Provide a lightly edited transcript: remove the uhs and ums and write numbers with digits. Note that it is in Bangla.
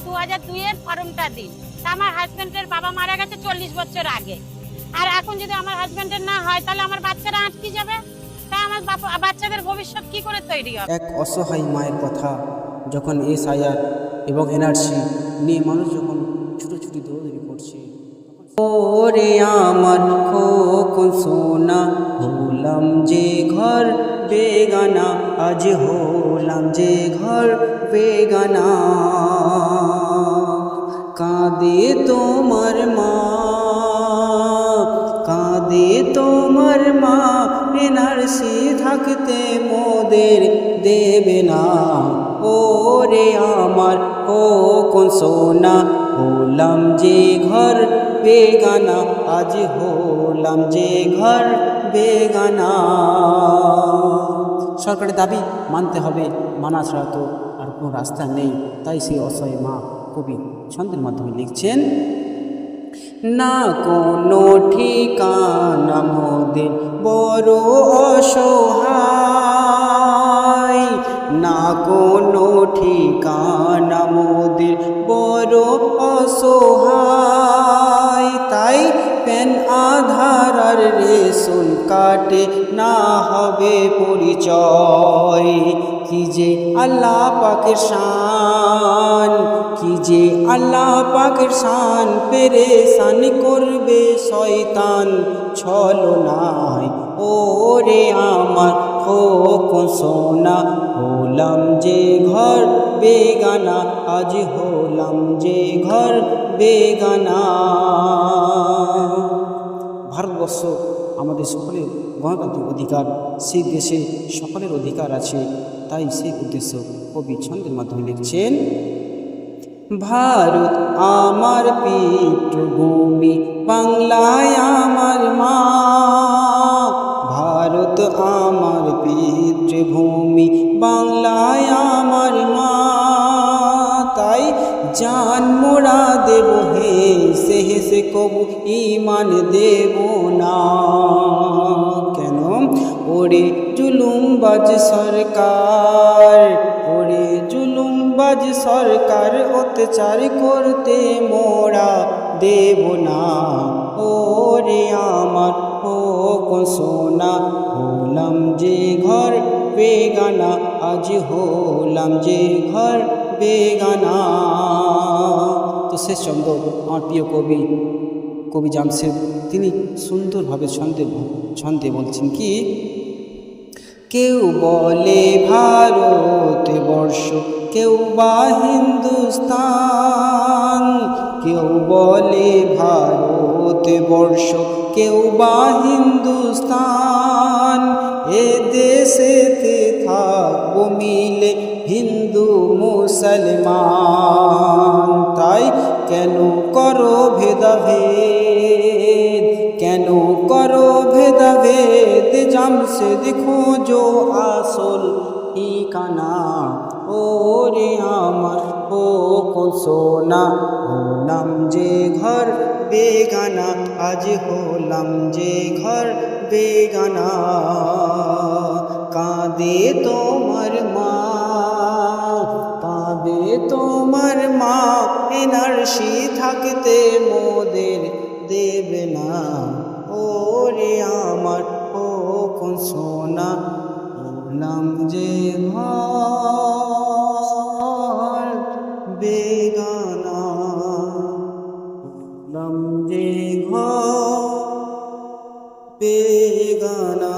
2002-এর ফর্মটা দিন। তা আমার হাজবেন্ডের বাবা মারা গেছে 40 বছর আগে, আর এখন যদি আমার হাজবেন্ডের না হয় তাহলে আমার বাচ্চারা আটকে যাবে। তা আমার বাচ্চাদের ভবিষ্যৎ কি করে তৈরি হবে? এক অসহায় মায়ের কথা, যখন SIR এবং NRC নিয়ে মানুষ যখন ছুটোছুটি দৌড়াদৌড়ি করছে, ওরে আমার খোকন সোনা, হলাম যে ঘর বেগানা, আজ হলাম যে ঘর বেগানা। কাঁদে তোমার মা, কাঁদে তোমার মা, NRC থাকতে মোদের দেবে না। ওরে আমার খোকন সোনা, হলাম যে ঘর বেগানা, আজ হলাম যে ঘর বেগানা। সরকারের দাবি মানতে হবে, মানা ছাড়া তো আর কোনো রাস্তা নেই। তাই সেই অসহায় মা কবি ছন্দের মাধ্যমে লিখছেন, না কোনো ঠিকানা মোদের বড় অসহায়, না কোনো ঠিকানা মোদের বড় অসহায়। তাই প্যান আধার আর রেশন কার্ডে না হবে পরিচয়। কি যে আল্লাহ পাকের শান, কি যে আল্লাহ পাকের শান, পেরেশান করবে শয়তান ছলনায়। ওরে আমার খোকন সোনা, হলাম যে ঘর বেগানা, আজ হলাম যে ঘর বেগানা। ভারতবর্ষ আমাদের সকলের গণতান্ত্রিক অধিকার, সেই দেশে সকলের অধিকার আছে। তাই সেই উদ্দেশ্য কবি ছন্দের মাধ্যমে লিখছেন, ভারত আমার পিতৃভূমি, বাংলায় আমার মা। ভারত আমার পিতৃভূমি, বাংলায় আমার মা। তাই জান মোরা দেব হেসে হেসে, কবু ইমান দেব না। কেন? ওরে জুলুমবাজ সরকার, ওরে জুলুমবাজ সরকার, অত্যাচার করতে মোরা দেব না। ওরে আমার খোকন সোনা, হলাম যে ঘর বেগানা, আজ হলাম যে ঘর বেগানা। তো শেষচন্দ্র আমার প্রিয় কবি জামশেদ, তিনি সুন্দরভাবে ছন্দে বলছেন কি, কেউ বলে ভারতবর্ষ, কেউ বা হিন্দুস্তান, কেউ বলে ভারতবর্ষ, কেউ বা হিন্দুস্তান। এ দেশেতে থাকবো মিলে হিন্দু মুসলমান। তাই কেন করো ভেদাভেদ, কেন করো ভেদাভেদ, জামশেদ খোঁজো আসল ঠিকানা। ওরে আমার খোকন সোনা, হলাম যে ঘর বেগানা, আজ হলাম যে ঘর বেগানা। কাঁদে তোমার মা, কাঁদে তোমার মা, NRC থাকতে মোদের দেবে না। ওরে আমার খোকন সোনা, হলাম যে ঘর বেগানা, হলাম যে ঘর বেগানা।